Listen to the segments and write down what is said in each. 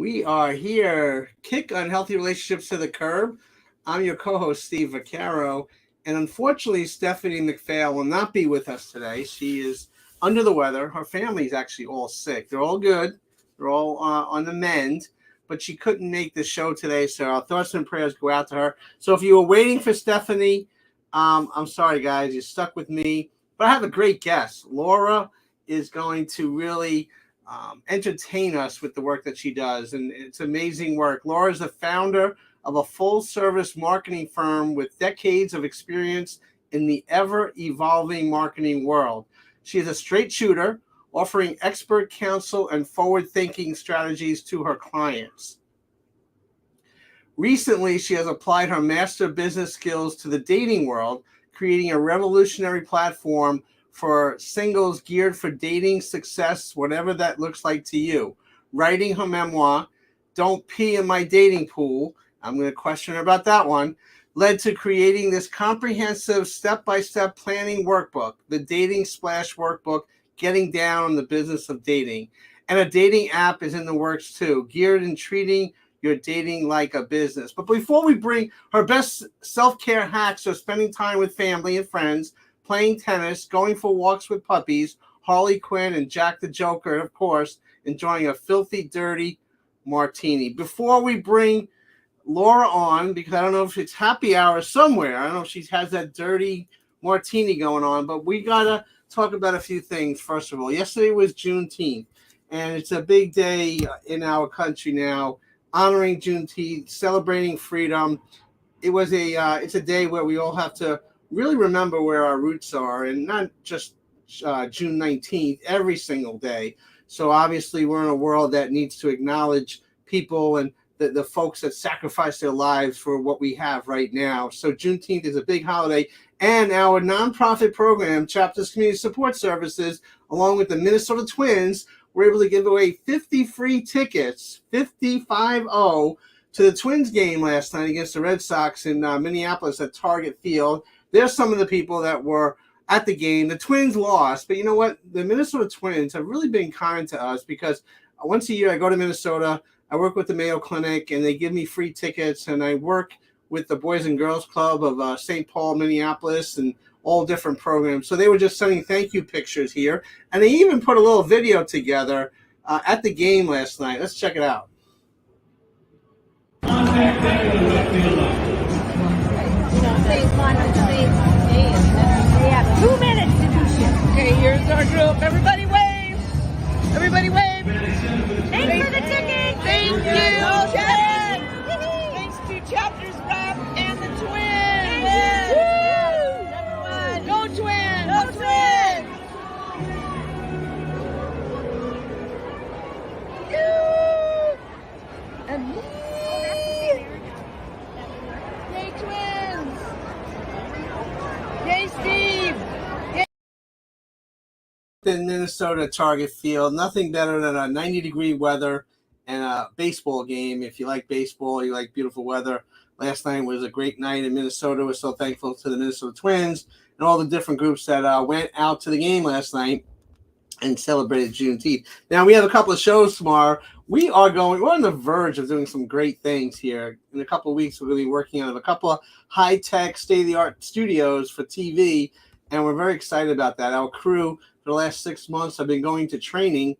We are here. Kick Unhealthy Relationships to the Curb. I'm your co-host, Steve Vaccaro. And unfortunately, Stephanie McPhail will not be with us today. She is under the weather. Her family's actually all sick. They're all good. They're all on the mend. But she couldn't make the show today, so our thoughts and prayers go out to her. So if you were waiting for Stephanie, I'm sorry, guys. You're stuck with me. But I have a great guest. Laura is going to really entertain us with the work that she does. And it's amazing work. Laura is the founder of a full-service marketing firm with decades of experience in the ever-evolving marketing world. She is a straight shooter, offering expert counsel and forward-thinking strategies to her clients. Recently, she has applied her master business skills to the dating world, creating a revolutionary platform for singles geared for dating success, whatever that looks like to you. Writing her memoir, Don't Pee in My Dating Pool, I'm going to question her about that one, led to creating this comprehensive step-by-step planning workbook, the Dating Splash Workbook, Getting Down on the Business of Dating. And a dating app is in the works too, geared in treating your dating like a business. But before we bring her best self-care hacks of spending time with family and friends, playing tennis, going for walks with puppies, Harley Quinn and Jack the Joker, and of course, enjoying a filthy, dirty martini. Before we bring Laura on, because I don't know if it's happy hour somewhere. I don't know if she has that dirty martini going on, but we got to talk about a few things. First of all, yesterday was Juneteenth, and it's a big day in our country now, honoring Juneteenth, celebrating freedom. It's a day where we all have to really remember where our roots are, and not just June 19th, every single day. So obviously we're in a world that needs to acknowledge people and the folks that sacrifice their lives for what we have right now. So Juneteenth is a big holiday, and our nonprofit program, Chapters Community Support Services, along with the Minnesota Twins, were able to give away 50 free tickets, 50 to the Twins game last night against the Red Sox in Minneapolis at Target Field. There's some of the people that were at the game. The Twins lost, but you know what? The Minnesota Twins have really been kind to us because once a year I go to Minnesota, I work with the Mayo Clinic, and they give me free tickets, and I work with the Boys and Girls Club of St. Paul, Minneapolis, and all different programs. So they were just sending thank you pictures here, and they even put a little video together at the game last night. Let's check it out. We have 2 minutes to do shit. Okay, here's our group. Everybody wave. Everybody wave. Thanks for the tickets. Thank you. Chapters. Thanks to Chapters Rep and the Twins. Woo! Go Twins. Go Twins. And yay Twins. Yay Steve. In Minnesota Target Field, nothing better than a 90-degree weather and a baseball game. If you like baseball, you like beautiful weather. Last night was a great night in Minnesota. We're so thankful to the Minnesota Twins and all the different groups that went out to the game last night and celebrated Juneteenth. Now, we have a couple of shows tomorrow. We're on the verge of doing some great things here. In a couple of weeks, we're going to be working on a couple of high-tech, state-of-the-art studios for TV, and we're very excited about that. Our crew for the last 6 months have been going to training.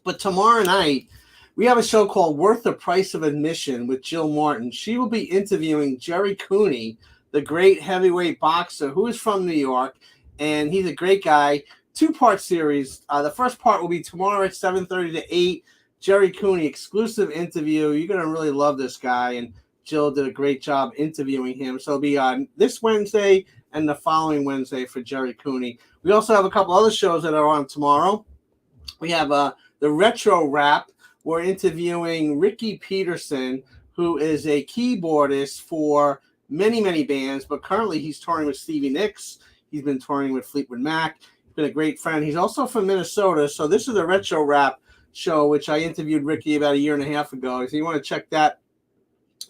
But tomorrow night, we have a show called Worth the Price of Admission with Jill Martin. She will be interviewing Jerry Cooney, the great heavyweight boxer who is from New York, and he's a great guy. 2-part series. The first part will be tomorrow at 7:30 to 8. Jerry Cooney, exclusive interview. You're going to really love this guy, and Jill did a great job interviewing him. So it'll be on this Wednesday and the following Wednesday for Jerry Cooney. We also have a couple other shows that are on tomorrow. We have the Retro Rap. We're interviewing Ricky Peterson, who is a keyboardist for many, many bands, but currently he's touring with Stevie Nicks. He's been touring with Fleetwood Mac. He's been a great friend. He's also from Minnesota. So this is a Retro Rap show, which I interviewed Ricky about a year and a half ago. So you want to check that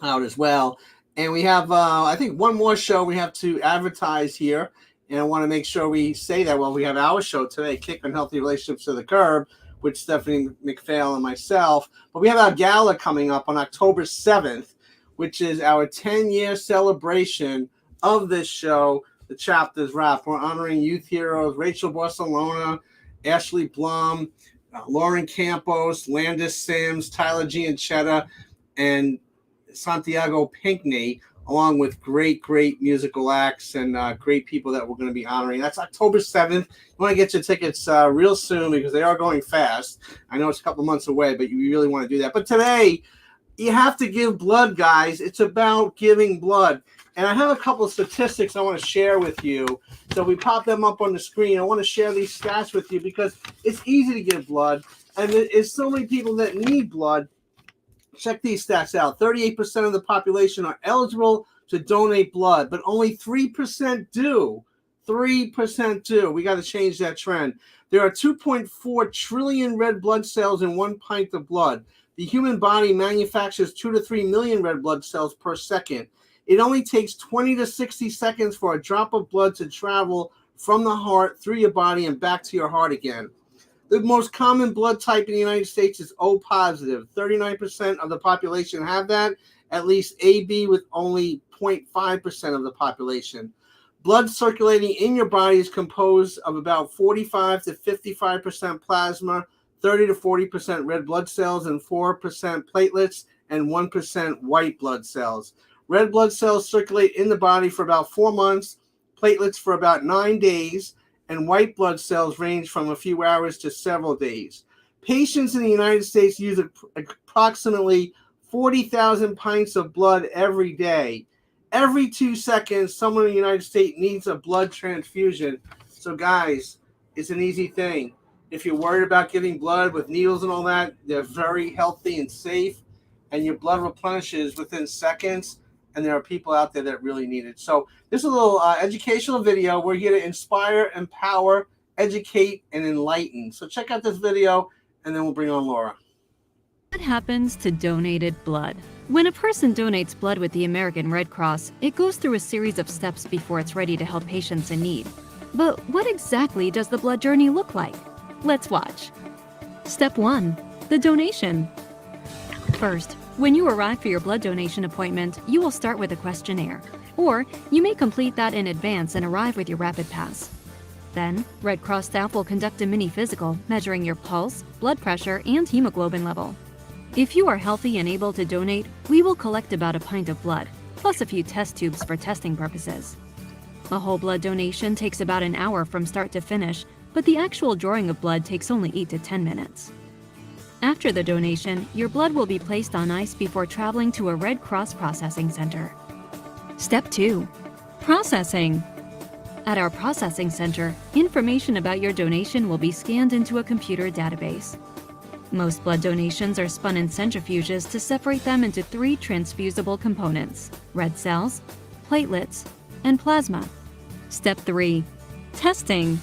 out as well. And we have, I think, one more show we have to advertise here. And I want to make sure we say that. Well, we have our show today, Kick Unhealthy Relationships to the Curb, with Stephanie McPhail and myself. But we have our gala coming up on October 7th, which is our 10-year celebration of this show, The Chapters Wrap. We're honoring youth heroes Rachel Barcelona, Ashley Blum, Lauren Campos, Landis Sims, Tyler Gianchetta, and Santiago Pinckney, along with great musical acts and great people that we're going to be honoring. That's October 7th. You want to get your tickets real soon because they are going fast. I know it's a couple months away, but you really want to do that. But today, you have to give blood, guys. It's about giving blood. And I have a couple of statistics I want to share with you. So we pop them up on the screen. I want to share these stats with you because it's easy to give blood. And there's so many people that need blood. Check these stats out. 38% of the population are eligible to donate blood, but only 3% do. 3% do. We got to change that trend. There are 2.4 trillion red blood cells in 1 pint of blood. The human body manufactures 2 to 3 million red blood cells per second. It only takes 20 to 60 seconds for a drop of blood to travel from the heart through your body and back to your heart again. The most common blood type in the United States is O positive. 39% of the population have that, at least AB with only 0.5% of the population. Blood circulating in your body is composed of about 45 to 55% plasma, 30 to 40% red blood cells, and 4% platelets, and 1% white blood cells. Red blood cells circulate in the body for about 4 months, platelets for about 9 days, and white blood cells range from a few hours to several days. Patients in the United States use approximately 40,000 pints of blood every day. Every 2 seconds, someone in the United States needs a blood transfusion. So guys, it's an easy thing. If you're worried about giving blood with needles and all that, they're very healthy and safe, and your blood replenishes within seconds, and there are people out there that really need it. So this is a little educational video. We're here to inspire, empower, educate, and enlighten. So check out this video, and then we'll bring on Laura. What happens to donated blood? When a person donates blood with the American Red Cross, it goes through a series of steps before it's ready to help patients in need. But what exactly does the blood journey look like? Let's watch. Step 1. The donation. First, when you arrive for your blood donation appointment, you will start with a questionnaire. Or you may complete that in advance and arrive with your rapid pass. Then, Red Cross staff will conduct a mini physical, measuring your pulse, blood pressure, and hemoglobin level. If you are healthy and able to donate, we will collect about a pint of blood, plus a few test tubes for testing purposes. A whole blood donation takes about an hour from start to finish, but the actual drawing of blood takes only 8 to 10 minutes. After the donation, your blood will be placed on ice before traveling to a Red Cross processing center. Step 2. Processing. At our processing center, information about your donation will be scanned into a computer database. Most blood donations are spun in centrifuges to separate them into 3 transfusible components: red cells, platelets, and plasma. Step 3. Testing.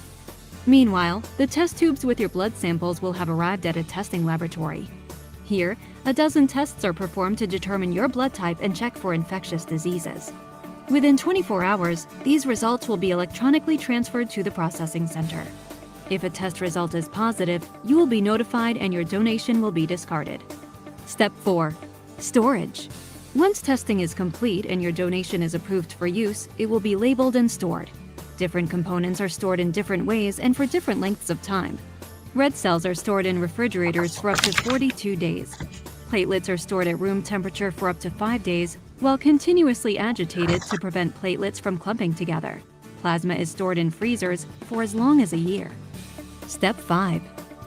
Meanwhile, the test tubes with your blood samples will have arrived at a testing laboratory. Here, a dozen tests are performed to determine your blood type and check for infectious diseases. Within 24 hours, these results will be electronically transferred to the processing center. If a test result is positive, you will be notified and your donation will be discarded. Step 4. Storage. Once testing is complete and your donation is approved for use, it will be labeled and stored. Different components are stored in different ways and for different lengths of time. Red cells are stored in refrigerators for up to 42 days. Platelets are stored at room temperature for up to 5 days, while continuously agitated to prevent platelets from clumping together. Plasma is stored in freezers for as long as a year. Step 5.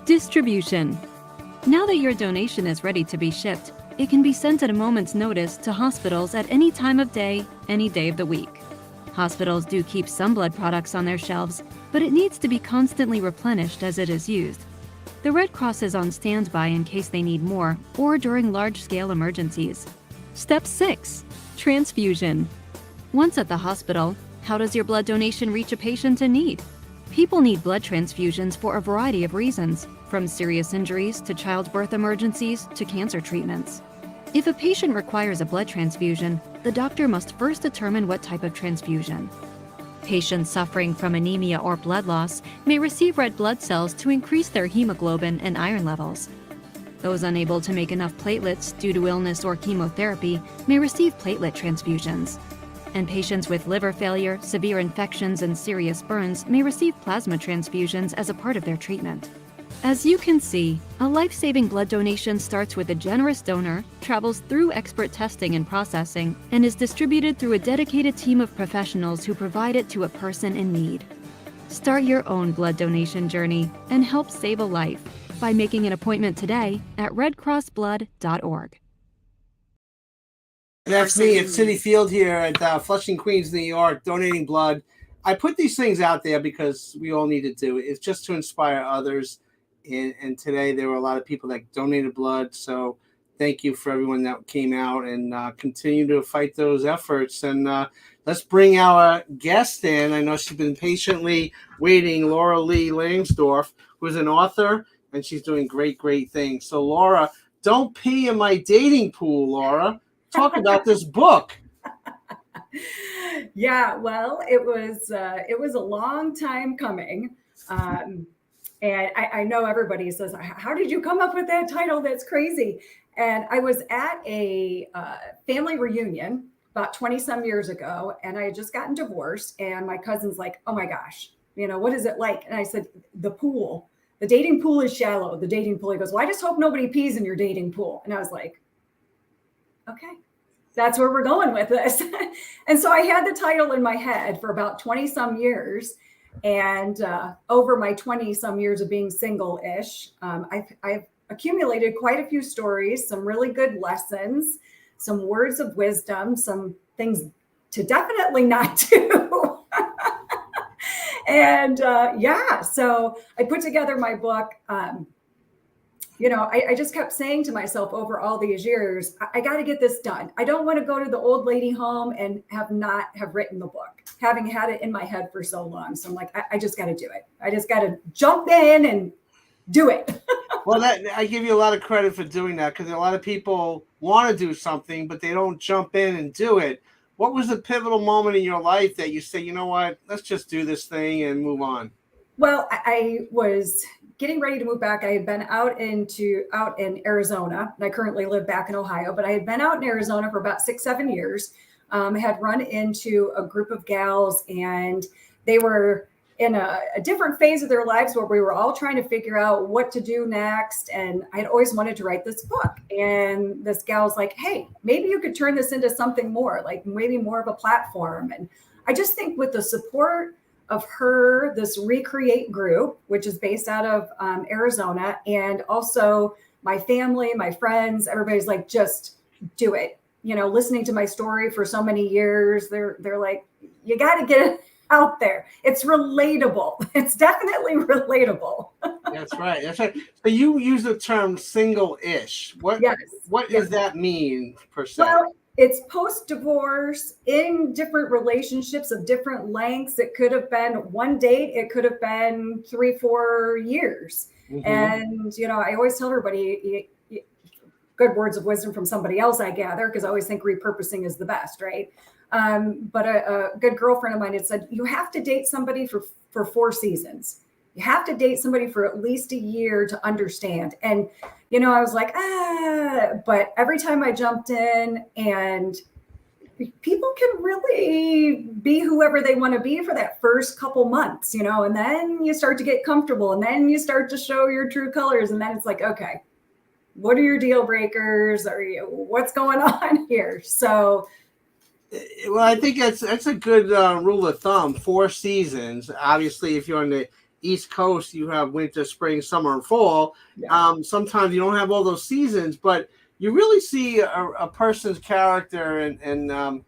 Distribution. Now that your donation is ready to be shipped, it can be sent at a moment's notice to hospitals at any time of day, any day of the week. Hospitals do keep some blood products on their shelves, but it needs to be constantly replenished as it is used. The Red Cross is on standby in case they need more or during large-scale emergencies. Step 6. Transfusion. Once at the hospital, how does your blood donation reach a patient in need? People need blood transfusions for a variety of reasons, from serious injuries to childbirth emergencies to cancer treatments. If a patient requires a blood transfusion, the doctor must first determine what type of transfusion. Patients suffering from anemia or blood loss may receive red blood cells to increase their hemoglobin and iron levels. Those unable to make enough platelets due to illness or chemotherapy may receive platelet transfusions. And patients with liver failure, severe infections, and serious burns may receive plasma transfusions as a part of their treatment. As you can see, a life-saving blood donation starts with a generous donor, travels through expert testing and processing, and is distributed through a dedicated team of professionals who provide it to a person in need. Start your own blood donation journey and help save a life by making an appointment today at redcrossblood.org. That's me at Citi Field here at Flushing, Queens, New York, donating blood. I put these things out there because we all need to do it. It's just to inspire others. And today there were a lot of people that donated blood. So thank you for everyone that came out and continue to fight those efforts. And let's bring our guest in. I know she's been patiently waiting, Laura Lee Langsdorf, who's an author, and she's doing great things. So Laura, don't pee in my dating pool, Laura. Talk about this book. Yeah, well, it was a long time coming. And I know everybody says, how did you come up with that title? That's crazy. And I was at a family reunion about 20 some years ago, and I had just gotten divorced. And my cousin's like, oh my gosh, what is it like? And I said, the pool, the dating pool is shallow. The dating pool. He goes, well, I just hope nobody pees in your dating pool. And I was like, okay, that's where we're going with this. And so I had the title in my head for about 20 some years. And over my 20 some years of being single-ish, I've accumulated quite a few stories, some really good lessons, some words of wisdom, some things to definitely not do. And so I put together my book. I just kept saying to myself over all these years, I got to get this done. I don't want to go to the old lady home and have written the book, having had it in my head for so long. So I'm like, I just got to do it. I just got to jump in and do it. Well, I give you a lot of credit for doing that, because a lot of people want to do something, but they don't jump in and do it. What was the pivotal moment in your life that you say, you know what, let's just do this thing and move on? Well, I was getting ready to move back. I had been out in Arizona, and I currently live back in Ohio, but I had been out in Arizona for about 6-7 years. I had run into a group of gals, and they were in a different phase of their lives where we were all trying to figure out what to do next. And I'd always wanted to write this book. And this gal's like, hey, maybe you could turn this into something more, like maybe more of a platform. And I just think with the support of her, this Recreate group, which is based out of Arizona, and also my family, my friends, everybody's like, just do it. Listening to my story for so many years, they're like, you got to get it out there. It's relatable. It's definitely relatable. That's right. So you use the term single-ish. What does that mean per se? Well, it's post-divorce in different relationships of different lengths. It could have been one date. It could have been 3-4 years. Mm-hmm. And, I always tell everybody, good words of wisdom from somebody else, I gather, because I always think repurposing is the best, right? But a good girlfriend of mine had said, you have to date somebody for 4 seasons. You have to date somebody for at least a year to understand. And, I was like, but every time I jumped in, and people can really be whoever they want to be for that first couple months, and then you start to get comfortable, and then you start to show your true colors. And then it's like, okay, what are your deal breakers? What's going on here? So, well, I think that's a good rule of thumb. 4 seasons. Obviously, if you're on the East Coast, you have winter, spring, summer, and fall. Yeah. Sometimes you don't have all those seasons, but you really see a person's character and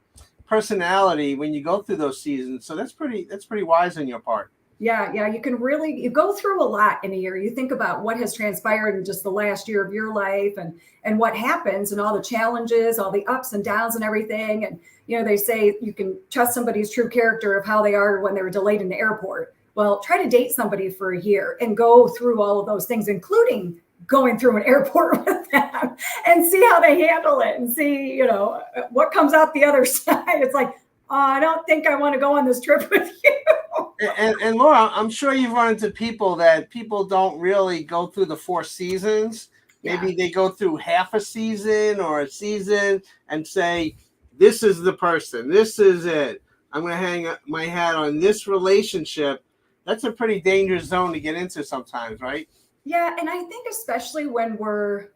personality when you go through those seasons. So that's pretty wise on your part. Yeah. You go through a lot in a year. You think about what has transpired in just the last year of your life and what happens and all the challenges, all the ups and downs and everything. And, they say you can trust somebody's true character of how they are when they were delayed in the airport. Well, try to date somebody for a year and go through all of those things, including going through an airport with them, and see how they handle it and see, what comes out the other side. It's like, oh, I don't think I want to go on this trip with you. And Laura, I'm sure you've run into people that people don't really go through the 4 seasons. Maybe they go through half a season or a season and say, this is the person, this is it. I'm going to hang my hat on this relationship. That's a pretty dangerous zone to get into sometimes, right? Yeah. And I think especially when we're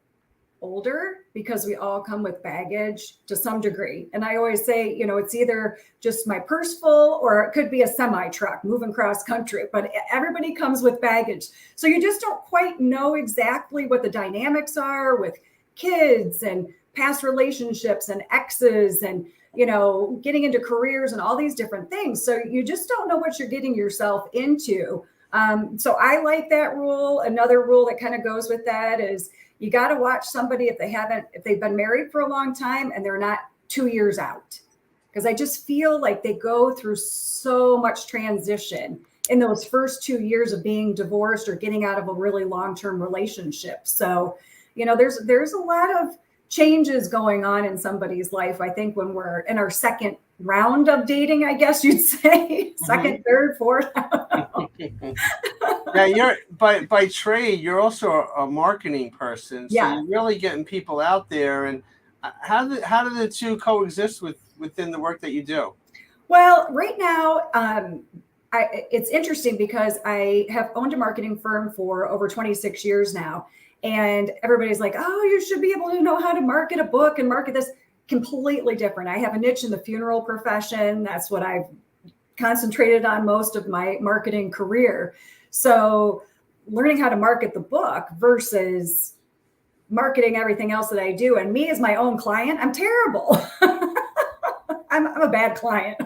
older, because we all come with baggage to some degree. And I always say, it's either just my purse full or it could be a semi truck moving cross country, but everybody comes with baggage. So you just don't quite know exactly what the dynamics are with kids and past relationships and exes and, getting into careers and all these different things. So you just don't know what you're getting yourself into. So I like that rule. Another rule that kind of goes with that is, you got to watch somebody if they've been married for a long time and they're not 2 years out. Because I just feel like they go through so much transition in those first 2 years of being divorced or getting out of a really long-term relationship. So, there's a lot of changes going on in somebody's life. I think when we're in our second round of dating, I guess you'd say, second, third, fourth. Yeah, you're by trade, you're also a marketing person. So you're really getting people out there. And how do the two coexist within the work that you do? Well, right now, it's interesting because I have owned a marketing firm for over 26 years now. And everybody's like, oh, you should be able to know how to market a book and market this. Completely different. I have a niche in the funeral profession. That's what I've concentrated on most of my marketing career. So learning how to market the book versus marketing everything else that I do, and me as my own client, I'm terrible. I'm a bad client.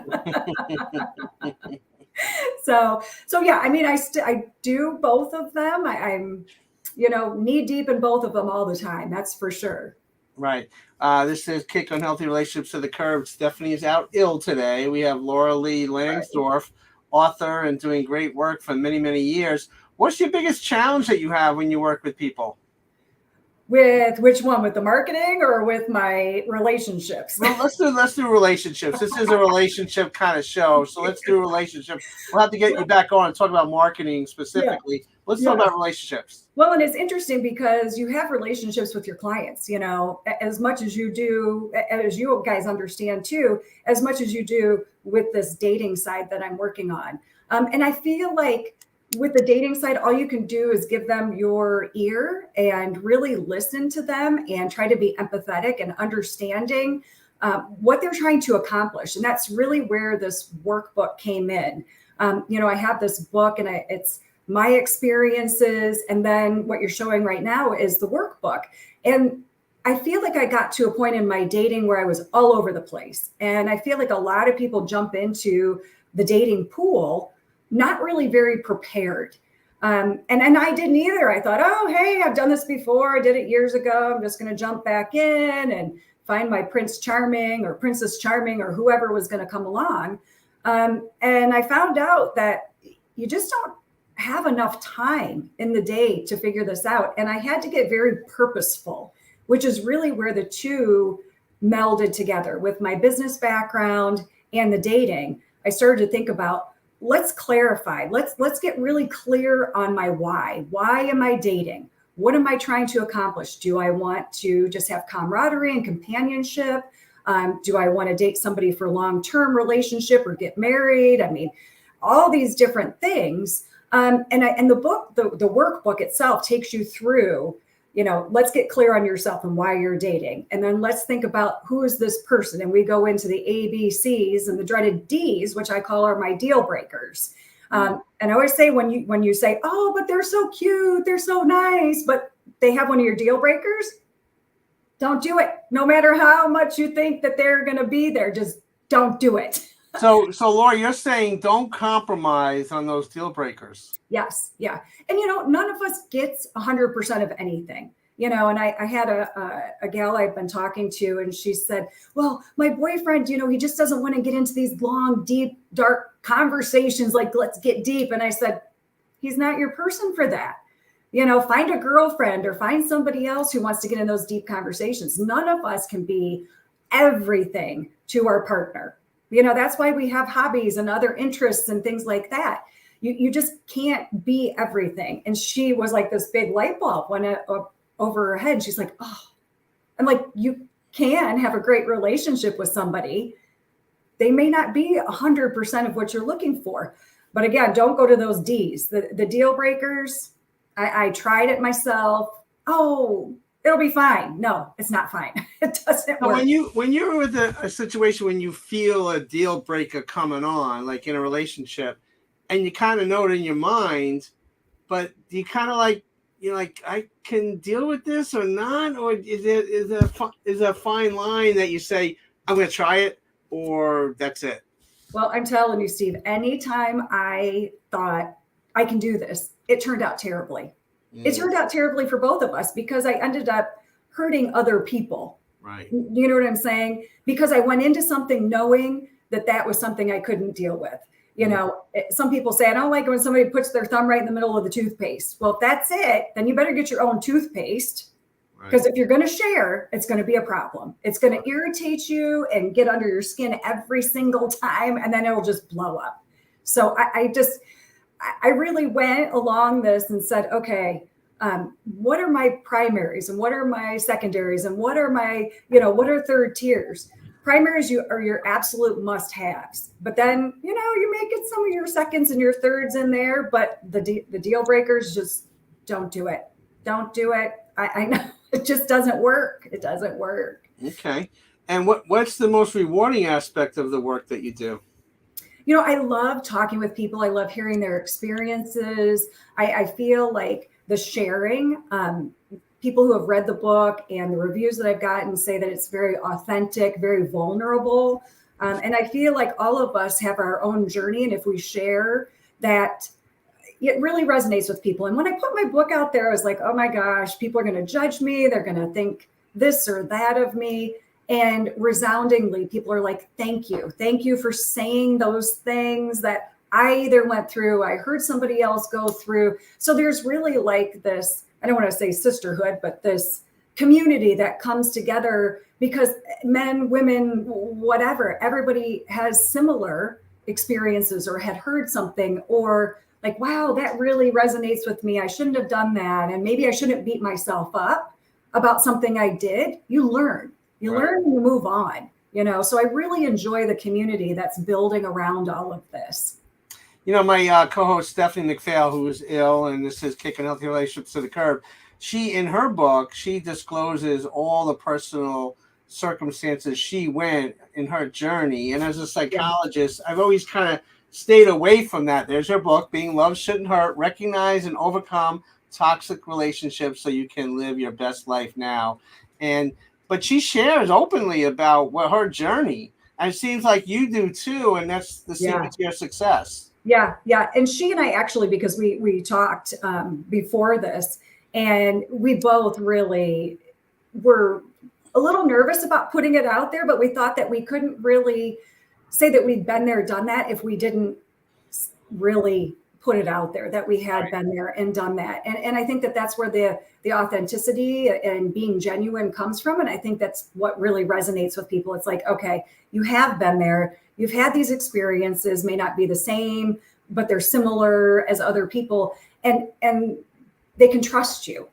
So yeah, I mean, I do both of them. I'm knee deep in both of them all the time. That's for sure. Right. This is Kick on Healthy Relationships to the Curb. Stephanie is out ill today. We have Laura Lee Langsdorf, author and doing great work for many, many years. What's your biggest challenge that you have when you work with people? With which one? With the marketing or with my relationships? Well, let's do relationships. This is a relationship kind of show, so let's do relationships. We'll have to get you back on and talk about marketing specifically. Yeah. Let's talk about relationships. Well, and it's interesting because you have relationships with your clients, as much as you do, as you guys understand too, as much as you do with this dating side that I'm working on. And I feel like with the dating side, all you can do is give them your ear and really listen to them and try to be empathetic and understanding what they're trying to accomplish. And that's really where this workbook came in. I have this book and it's my experiences. And then what you're showing right now is the workbook. And I feel like I got to a point in my dating where I was all over the place. And I feel like a lot of people jump into the dating pool not really very prepared. And I didn't either. I thought, oh, hey, I've done this before. I did it years ago. I'm just going to jump back in and find my Prince Charming or Princess Charming or whoever was going to come along. And I found out that you just don't have enough time in the day to figure this out. And I had to get very purposeful, which is really where the two melded together with my business background and the dating. I started to think about, let's clarify. Let's get really clear on my why. Why am I dating? What am I trying to accomplish? Do I want to just have camaraderie and companionship? Do I want to date somebody for long-term relationship or get married? I mean, all these different things. And the book, the workbook itself takes you through, let's get clear on yourself and why you're dating. And then let's think about who is this person. And we go into the ABCs and the dreaded Ds, which I call are my deal breakers. And I always say when you say, oh, but they're so cute, they're so nice, but they have one of your deal breakers, don't do it. No matter how much you think that they're going to be there, just don't do it. So Laura, you're saying don't compromise on those deal breakers. Yes. Yeah. And, none of us gets 100% of anything, and I had a gal I've been talking to, and she said, well, my boyfriend, he just doesn't want to get into these long, deep, dark conversations. Like, let's get deep. And I said, he's not your person for that. Find a girlfriend or find somebody else who wants to get in those deep conversations. None of us can be everything to our partner. That's why we have hobbies and other interests and things like that. You just can't be everything. And she was like, this big light bulb went over her head. She's like, oh, I'm like, you can have a great relationship with somebody. They may not be 100% of what you're looking for. But again, don't go to those D's, the deal breakers. I tried it myself. Oh, it'll be fine. No, it's not fine. It doesn't work. When you're with a situation when you feel a deal breaker coming on, like in a relationship, and you kind of know it in your mind, but do you kind of like, I can deal with this or not? Or is there a fine line that you say, I'm going to try it, or that's it? Well, I'm telling you, Steve, anytime I thought I can do this, it turned out terribly. It turned out terribly for both of us because I ended up hurting other people. Right. You know what I'm saying? Because I went into something knowing that was something I couldn't deal with. Some people say, I don't like it when somebody puts their thumb right in the middle of the toothpaste. Well, if that's it, then you better get your own toothpaste. Because if you're going to share, it's going to be a problem. It's going to irritate you and get under your skin every single time, and then it'll just blow up. So I really went along this and said, okay, what are my primaries and what are my secondaries and what are my, what are third tiers? Primaries are your absolute must-haves. But then, you may get some of your seconds and your thirds in there, but the deal breakers, just don't do it. Don't do it. I know. It just doesn't work. It doesn't work. Okay. And what's the most rewarding aspect of the work that you do? I love talking with people. I love hearing their experiences. I feel like the sharing, people who have read the book and the reviews that I've gotten say that it's very authentic, very vulnerable. And I feel like all of us have our own journey. And if we share that, it really resonates with people. And when I put my book out there, I was like, oh my gosh, people are going to judge me. They're going to think this or that of me. And resoundingly, people are like, thank you. Thank you for saying those things that I either went through, I heard somebody else go through. So there's really like this, I don't want to say sisterhood, but this community that comes together because men, women, whatever, everybody has similar experiences or had heard something or like, wow, that really resonates with me. I shouldn't have done that. And maybe I shouldn't beat myself up about something I did. You learn. You learn and you move on, so I really enjoy the community that's building around all of this. My co-host, Stephanie McPhail, who is ill, and this is Kicking Healthy Relationships to the Curb. She, in her book, she discloses all the personal circumstances she went in her journey. And as a psychologist, I've always kind of stayed away from that. There's her book, Being Loved Shouldn't Hurt, Recognize and Overcome Toxic Relationships So You Can Live Your Best Life Now. But she shares openly about her journey. And it seems like you do too. And that's the secret to your success. Yeah. And she and I actually, because we talked before this, and we both really were a little nervous about putting it out there, but we thought that we couldn't really say that we'd been there, done that, if we didn't really put it out there, that we had been there and done that. And I think that that's where the authenticity and being genuine comes from. And I think that's what really resonates with people. It's like, okay, you have been there. You've had these experiences, may not be the same, but they're similar as other people. And they can trust you.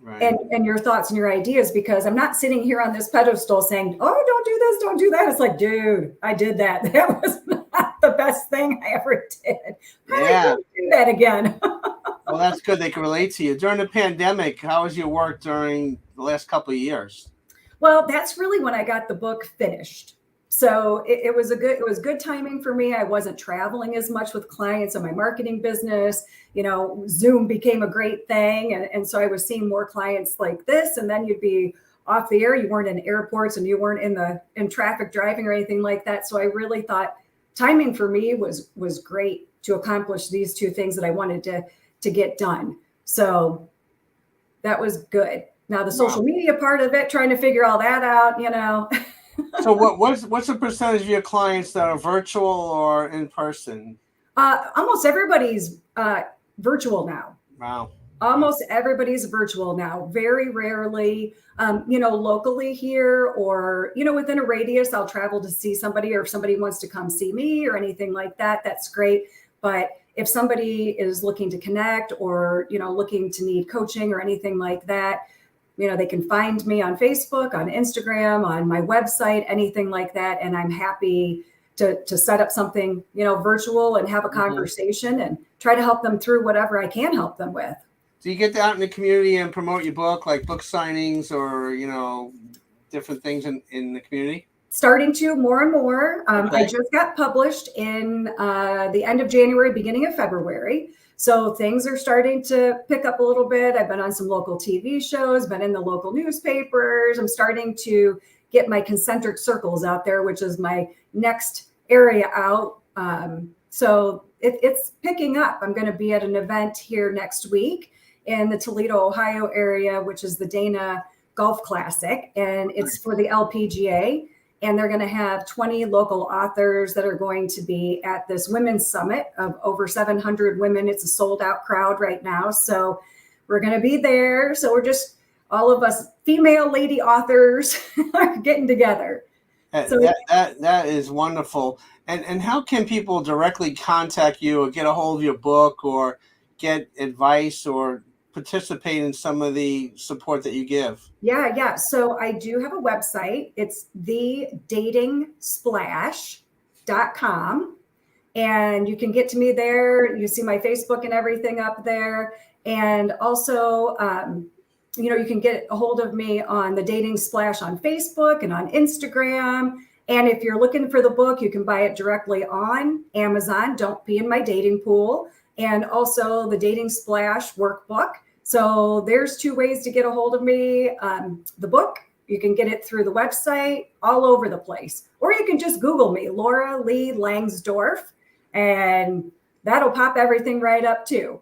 Right. And your thoughts and your ideas, because I'm not sitting here on this pedestal saying, oh, don't do this, don't do that. It's like, dude, I did that. That was not the best thing I ever did. I don't do that again. Well, that's good. They can relate to you. During the pandemic, how was your work during the last couple of years? Well, that's really when I got the book finished. So it was good timing for me. I wasn't traveling as much with clients in my marketing business. Zoom became a great thing. And so I was seeing more clients like this. And then you'd be off the air. You weren't in airports and you weren't in traffic driving or anything like that. So I really thought timing for me was great to accomplish these two things that I wanted to get done. So that was good. Now the social media part of it, trying to figure all that out, So what's the percentage of your clients that are virtual or in person? Almost everybody's virtual now. Wow. Almost everybody's virtual now. Very rarely, locally here or, within a radius, I'll travel to see somebody, or if somebody wants to come see me or anything like that, that's great. But if somebody is looking to connect or, looking to need coaching or anything like that, they can find me on Facebook, on Instagram, on my website, anything like that. And I'm happy to set up something, virtual and have a conversation and try to help them through whatever I can help them with. Do you get out in the community and promote your book, like book signings or, different things in the community? Starting to more and more. Okay. I just got published in the end of January, beginning of February. So things are starting to pick up a little bit. I've been on some local TV shows, been in the local newspapers. I'm starting to get my concentric circles out there, which is my next area out. So it's picking up. I'm going to be at an event here next week in the Toledo, Ohio area, which is the Dana Golf Classic. And it's for the LPGA. And they're going to have 20 local authors that are going to be at this women's summit of over 700 women. It's a sold out crowd right now. So we're going to be there. So we're just, all of us female lady authors are getting together. So that is wonderful. And how can people directly contact you or get a hold of your book or get advice or participate in some of the support that you give? Yeah. So I do have a website. It's thedatingsplash.com. And you can get to me there. You see my Facebook and everything up there. And also, you can get a hold of me on the Dating Splash on Facebook and on Instagram. And if you're looking for the book, you can buy it directly on Amazon. Don't be in my dating pool. And also the Dating Splash workbook. So there's two ways to get a hold of me. The book, you can get it through the website, all over the place. Or you can just Google me, Laura Lee Langsdorf, and that'll pop everything right up too.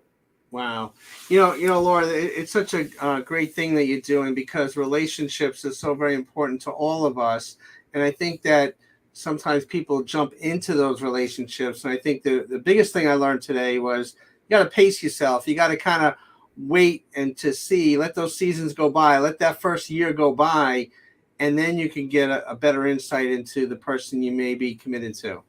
Wow. Laura, it's such a great thing that you're doing because relationships is so very important to all of us. And I think that sometimes people jump into those relationships. And I think the biggest thing I learned today was you got to pace yourself. You got to kind of wait and to see, let those seasons go by, let that first year go by, and then you can get a better insight into the person you may be committed to.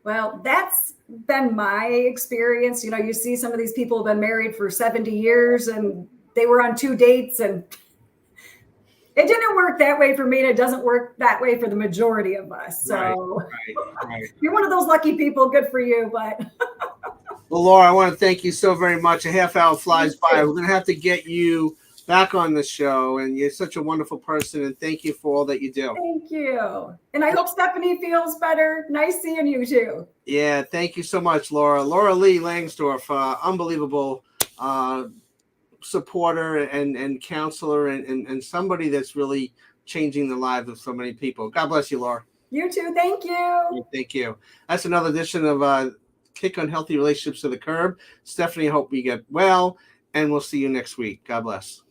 Well, that's been my experience. You see some of these people have been married for 70 years and they were on 2 dates and it didn't work that way for me. And it doesn't work that way for the majority of us. So right. You're one of those lucky people. Good for you. But well, Laura, I want to thank you so very much. A half hour flies by. We're going to have to get you back on the show. And you're such a wonderful person. And thank you for all that you do. Thank you. And I hope Stephanie feels better. Nice seeing you too. Yeah, thank you so much, Laura. Laura Lee Langsdorf, unbelievable supporter and counselor and somebody that's really changing the lives of so many people. God bless you, Laura. You too. Thank you. Thank you. That's another edition of Kick Unhealthy Relationships to the Curb. Stephanie, I hope you get well, and we'll see you next week. God bless.